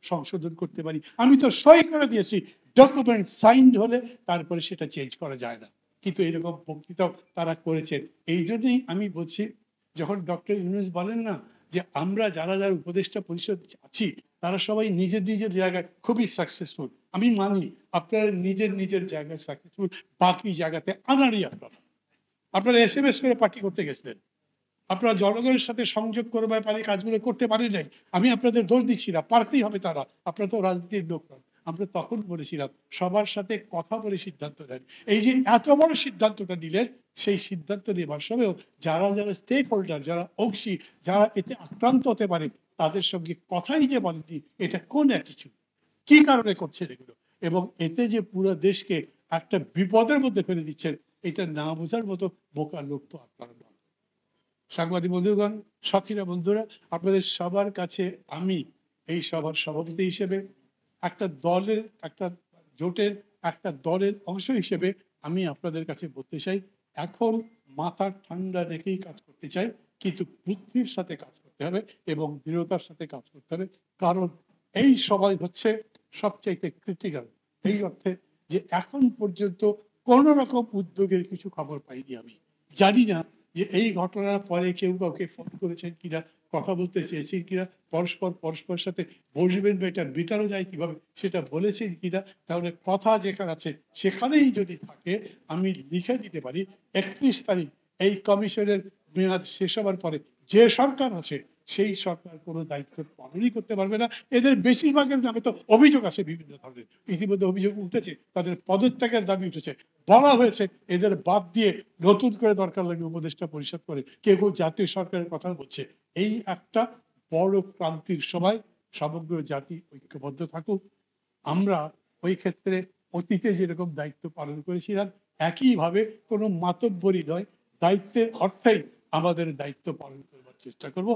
সংশোধন করতে পারি। আমি তো সই করে দিয়েছি, ডকুমেন্ট সাইন্ড হলে তারপরে সেটা চেঞ্জ করা যায় না। কিন্তু এরকম বক্তৃতাও তারা করেছেন। এই জন্যই আমি বলছি, যখন ডক্টর ইউনূস বলেন না যে আমরা যারা যারা উপদেষ্টা পরিষদ আছি তারা সবাই নিজের নিজের জায়গায় খুবই সাকসেসফুল, আমি মানি আপনারা নিজের নিজের জায়গায় সাকসেসফুল, বাকি জায়গাতে আনারই আপনারা। আপনারা SMS করে পার্টি করতে গেছিলেন, আপনারা জনগণের সাথে সংযোগ করবার পারে কাজগুলো করতে পারেন নাই। আমি আপনাদের দোষ দিচ্ছি না, পারতেই হবে তারা, আপনারা তো রাজনীতির লোক নন। আমরা তখন বলেছিলাম সবার সাথে কথা বলে সিদ্ধান্ত নেন। এই যে এত বড় সিদ্ধান্তটা নিলেন, সেই সিদ্ধান্ত নেবার সময়ও যারা যারা স্টেক হোল্ডার, যারা অংশী, যারা এতে আক্রান্ত হতে পারে তাদের সঙ্গে কথাই যে বলেননি, এটা কোন অ্যাটিচিউড, কি কারণে করছেন এগুলো, এবং এতে যে পুরো দেশকে একটা বিপদের মধ্যে ফেলে দিচ্ছেন, এটা না বোঝার মতো বোকা লোক তো আপনারা নন। সাংবাদিক বন্ধুগণ, সাথীরা, বন্ধুরা, আপনাদের সবার কাছে আমি এই সভার সভাপতি হিসেবে, একটা দলের, একটা জোটের, একটা দলের অংশ হিসেবে আমি আপনাদের কাছে বলতে চাই, এখন মাথা ঠান্ডা রেখেই কাজ করতে চাই, কিন্তু বুদ্ধির সাথে কাজ করতে হবে এবং দৃঢ়তার সাথে কাজ করতে হবে। কারণ এই সবাই হচ্ছে সবচাইতে ক্রিটিক্যাল, এই অর্থে যে এখন পর্যন্ত কোন রকম উদ্যোগের কিছু খবর পাইনি। আমি জানি না যে এই ঘটনার পরে কেউ কাউকে ফোন করেছেন কিনা, কথা বলতে চেয়েছেন কিনা, পরস্পরের সাথে বসবেন বা এটা মেটানো যায় কিভাবে সেটা বলেছেন কিনা। তাহলে কথা যেখানে আছে সেখানেই যদি থাকে, আমি লিখে দিতে পারি 31 তারিখ এই কমিশনের মেয়াদ শেষ হওয়ার পরে যে সরকার আছে সেই সরকার কোনো দায়িত্ব পালনই করতে পারবে না। এদের বেশিরভাগের নামে তো অভিযোগ আছে বিভিন্ন ধরনের, ইতিমধ্যে অভিযোগ উঠেছে, তাদের পদত্যাগের দাবি উঠেছে, বলা হয়েছে এদের বাদ দিয়ে নতুন করে দরকার লাগে উপদেষ্টা পরিষদ করে, কেউ কেউ জাতীয় সরকারের কথা বলছে। এই একটা বড় ক্রান্তির সময়, সমগ্র জাতি ঐক্যবদ্ধ থাকুক। আমরা ওই ক্ষেত্রে অতীতে যেরকম দায়িত্ব পালন করেছিলাম একইভাবে কোনো মাতব্বরি নয়, দায়িত্বের অর্থেই আমাদের দায়িত্ব পালন করবার চেষ্টা করব।